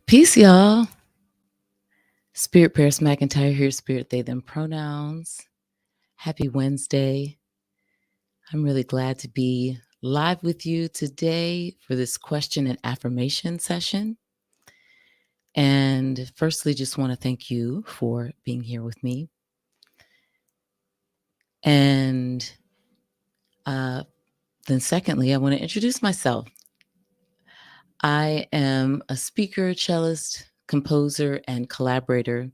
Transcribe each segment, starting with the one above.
Peace, y'all. Spirit Paris McIntyre here, Spirit, they, them pronouns. Happy Wednesday. I'm really glad to be live with you today for this question and affirmation session. And firstly, just want to thank you for being here with me. And then secondly, I want to introduce myself. I am a speaker, cellist, composer, and collaborator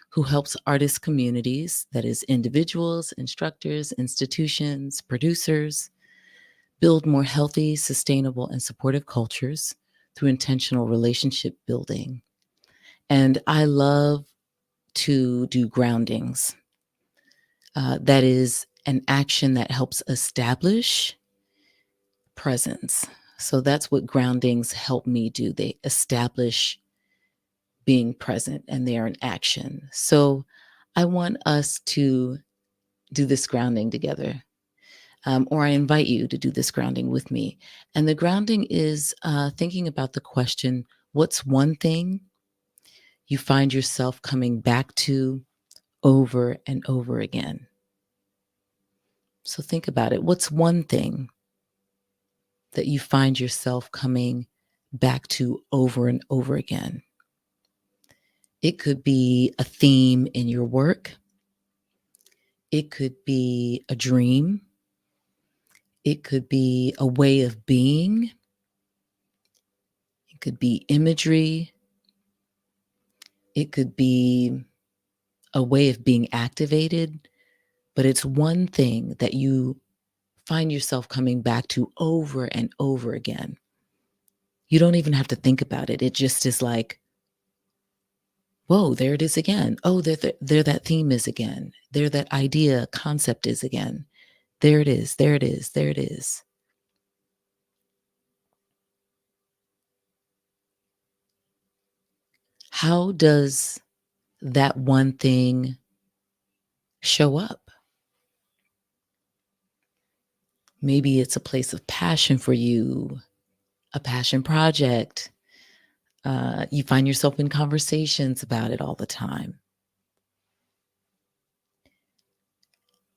who helps artist communities, that is, individuals, instructors, institutions, producers, build more healthy, sustainable, and supportive cultures through intentional relationship building. And I love to do groundings. That is an action that helps establish presence. So that's what groundings help me do. They establish being present and they are in action. So I want us to do this grounding together. Or I invite you to do this grounding with me. And the grounding is thinking about the question, what's one thing you find yourself coming back to over and over again? So think about it. What's one thing that you find yourself coming back to over and over again? It could be a theme in your work. It could be a dream. It could be a way of being. It could be imagery. It could be a way of being activated, but it's one thing that you find yourself coming back to over and over again. You don't even have to think about it. It just is like, whoa, there it is again. Oh, there that theme is again. There that idea, concept is again. There it is, there it is, there it is. How does that one thing show up? Maybe it's a place of passion for you, a passion project. You find yourself in conversations about it all the time.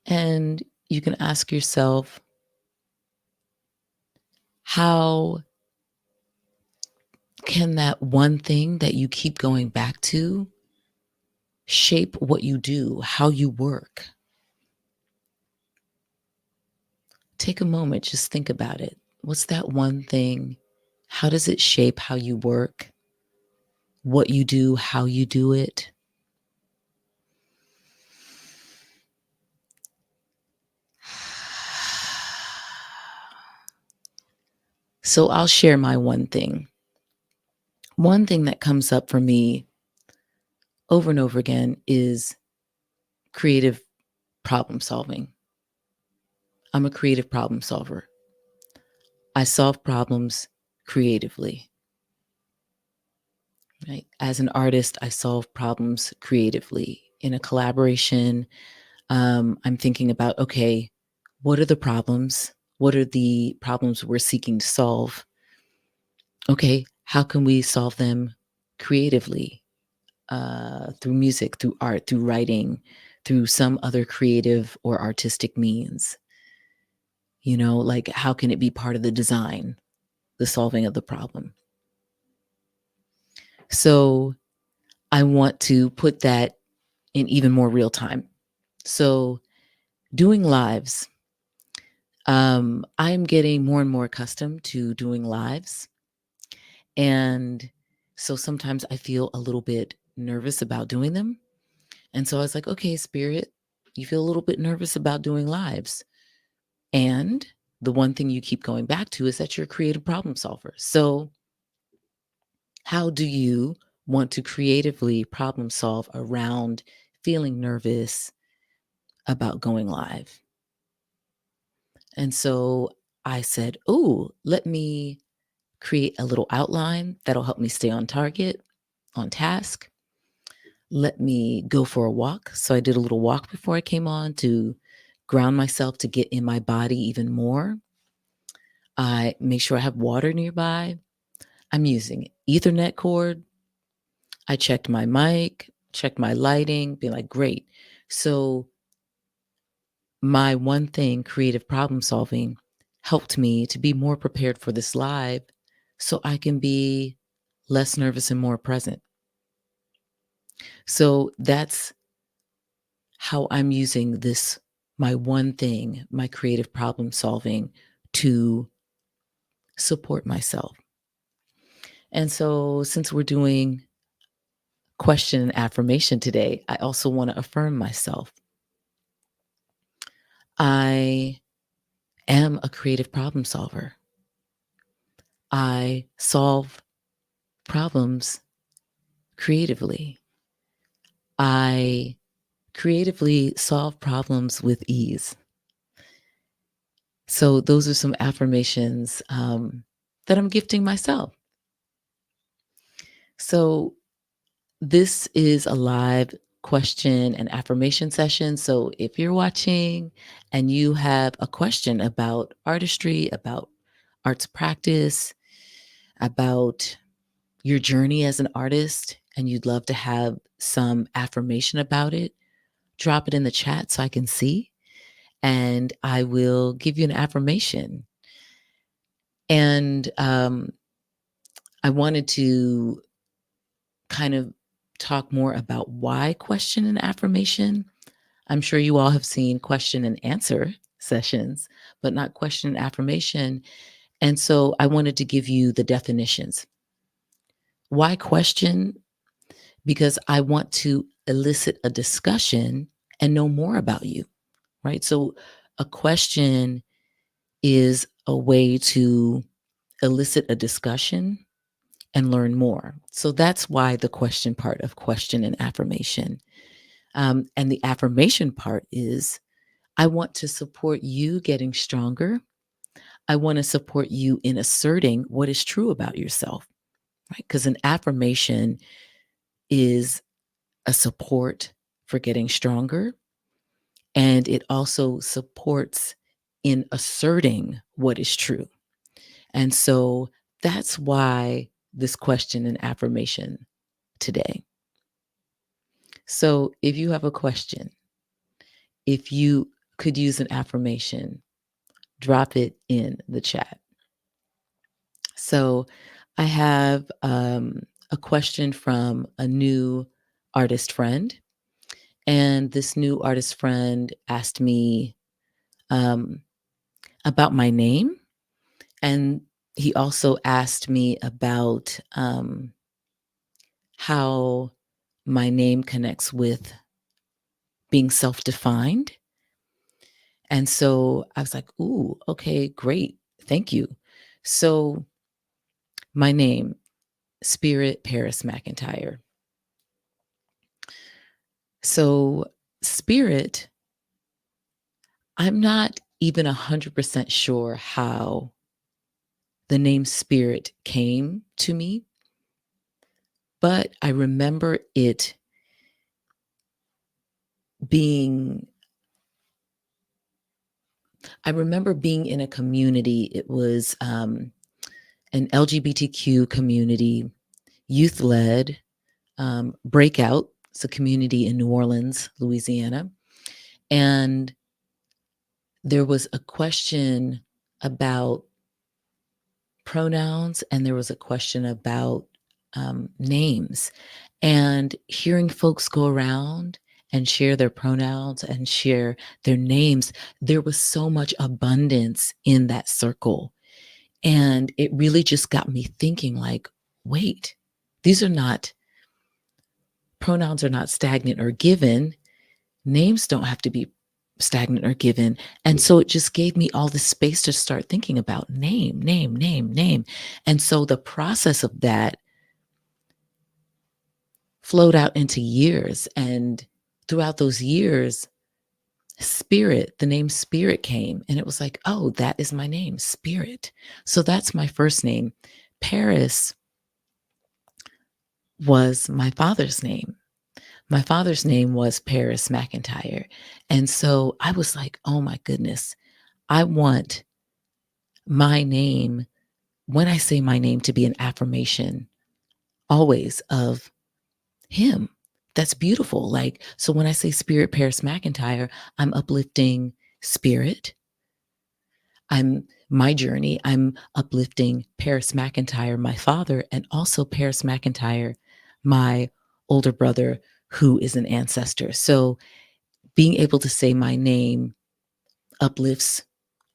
And you can ask yourself, how can that one thing that you keep going back to shape what you do, how you work? Take a moment, just think about it. What's that one thing? How does it shape how you work, what you do, how you do it? So I'll share my one thing. One thing that comes up for me over and over again is creative problem solving. I'm a creative problem solver. I solve problems creatively. Right? As an artist, I solve problems creatively. In a collaboration, I'm thinking about, okay, what are the problems? What are the problems we're seeking to solve? Okay, how can we solve them creatively? Through music, through art, through writing, through some other creative or artistic means. Like how can it be part of the design, the solving of the problem? So I want to put that in even more real time. So doing lives, I'm getting more and more accustomed to doing lives. And so sometimes I feel a little bit nervous about doing them. And so I was like, okay, Spirit, you feel a little bit nervous about doing lives. And the one thing you keep going back to is that you're a creative problem solver. So how do you want to creatively problem solve around feeling nervous about going live? And so I said, oh, let me create a little outline that'll help me stay on target, on task. Let me go for a walk. So I did a little walk before I came on to ground myself, to get in my body even more. I make sure I have water nearby. I'm using Ethernet cord. I checked my mic, checked my lighting, be like, great. So my one thing, creative problem solving, helped me to be more prepared for this live so I can be less nervous and more present. So that's how I'm using this, my one thing, my creative problem solving, to support myself. And so since we're doing question and affirmation today, I also want to affirm myself. I am a creative problem solver. I solve problems creatively. I creatively solve problems with ease. So those are some affirmations that I'm gifting myself. So this is a live question and affirmation session. So if you're watching and you have a question about artistry, about arts practice, about your journey as an artist, and you'd love to have some affirmation about it, drop it in the chat so I can see, and I will give you an affirmation. And I wanted to kind of talk more about why question and affirmation. I'm sure you all have seen question and answer sessions, but not question and affirmation. And so I wanted to give you the definitions. Why question? Because I want to elicit a discussion and know more about you, right? So a question is a way to elicit a discussion and learn more. So that's why the question part of question and affirmation. And the affirmation part is I want to support you getting stronger. I want to support you in asserting what is true about yourself, right? Because an affirmation is a support for getting stronger. And it also supports in asserting what is true. And so that's why this question and affirmation today. So if you have a question, if you could use an affirmation, drop it in the chat. So I have a question from a new artist friend. And this new artist friend asked me about my name. And he also asked me about how my name connects with being self defined. And so I was like, ooh, okay, great. Thank you. So my name, Spirit Paris McIntyre. So spirit, I'm not even 100% sure how the name Spirit came to me, but I remember it being, I remember being in a community. It was an LGBTQ community, youth led, Breakout. It's a community in New Orleans, Louisiana. And there was a question about pronouns and there was a question about names. And hearing folks go around and share their pronouns and share their names, there was so much abundance in that circle. And it really just got me thinking like, wait, these are not, pronouns are not stagnant or given. Names don't have to be stagnant or given. And so it just gave me all this space to start thinking about name, name, name, name. And so the process of that flowed out into years. And throughout those years, Spirit, the name Spirit came. And it was like, oh, that is my name, Spirit. So that's my first name. Paris was my father's name. My father's name was Paris McIntyre. And so I was like, oh my goodness, I want my name, when I say my name, to be an affirmation always of him. That's beautiful. Like, so when I say Spirit Paris McIntyre, I'm uplifting spirit. I'm my journey. I'm uplifting Paris McIntyre, my father, and also Paris McIntyre, my older brother, who is an ancestor. So being able to say my name uplifts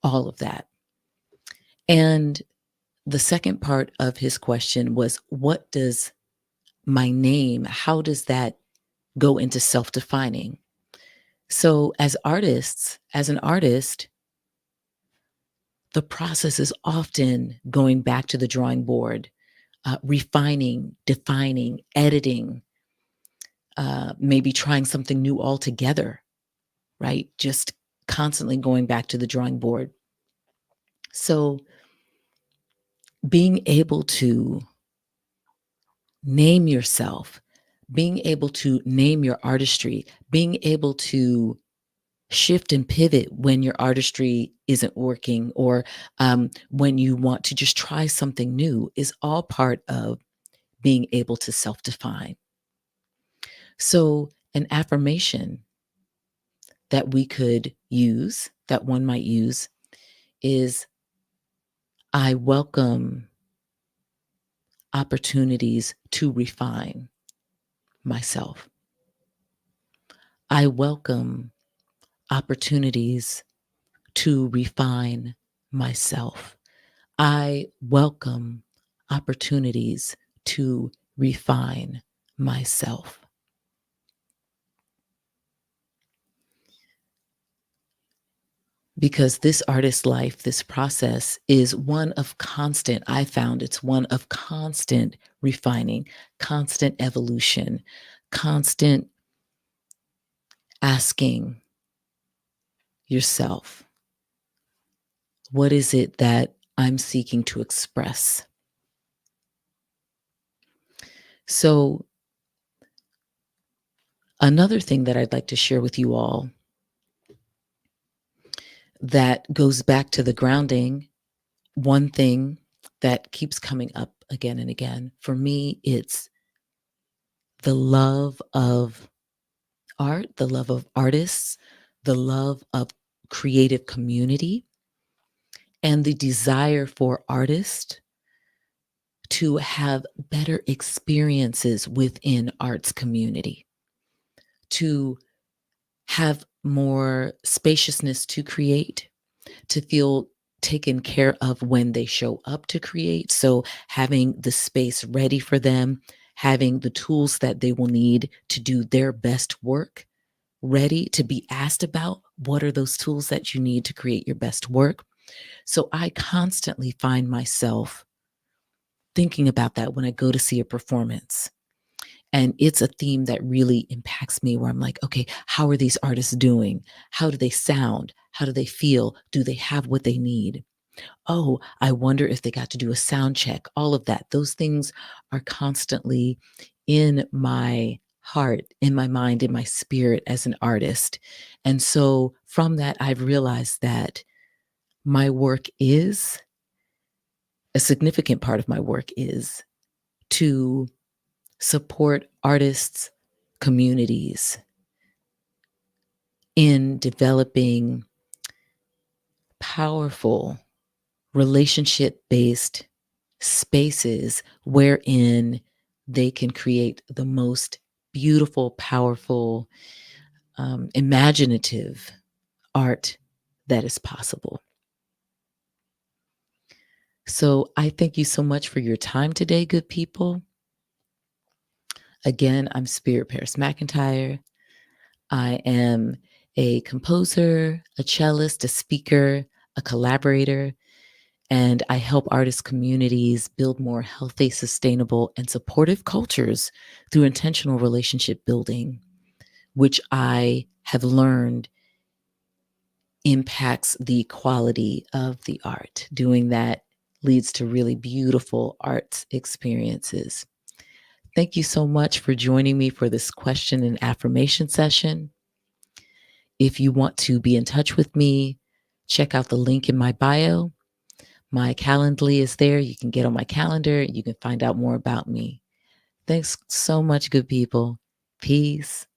all of that. And the second part of his question was, what does my name, how does that go into self-defining? So as artists, as an artist, the process is often going back to the drawing board, refining, defining, editing, maybe trying something new altogether, right? Just constantly going back to the drawing board. So being able to name yourself, being able to name your artistry, being able to shift and pivot when your artistry isn't working, or when you want to just try something new, is all part of being able to self-define. So an affirmation that we could use, that one might use, is I welcome opportunities to refine myself. I welcome opportunities to refine myself. I welcome opportunities to refine myself. Because this artist life, this process is one of constant, I found it's one of constant refining, constant evolution, constant asking yourself, what is it that I'm seeking to express? So, another thing that I'd like to share with you all that goes back to the grounding, one thing that keeps coming up again and again, for me, it's the love of art, the love of artists, the love of creative community, and the desire for artists to have better experiences within arts community, to have more spaciousness to create, to feel taken care of when they show up to create. So having the space ready for them, having the tools that they will need to do their best work ready, to be asked about what are those tools that you need to create your best work. So I constantly find myself thinking about that when I go to see a performance. And it's a theme that really impacts me, where I'm like, okay, how are these artists doing? How do they sound? How do they feel? Do they have what they need? Oh, I wonder if they got to do a sound check. All of that. Those things are constantly in my heart, in my mind, in my spirit as an artist. And so from that, I've realized that my work is a significant part of my work is to support artists, communities in developing powerful relationship based spaces wherein they can create the most beautiful, powerful, imaginative art that is possible. So I thank you so much for your time today, good people. Again, I'm Spirit Paris McIntyre. I am a composer, a cellist, a speaker, a collaborator, and I help artist communities build more healthy, sustainable, and supportive cultures through intentional relationship building, which I have learned impacts the quality of the art. Doing that leads to really beautiful arts experiences. Thank you so much for joining me for this question and affirmation session. If you want to be in touch with me, check out the link in my bio. My Calendly is there. You can get on my calendar. You can find out more about me. Thanks so much, good people. Peace.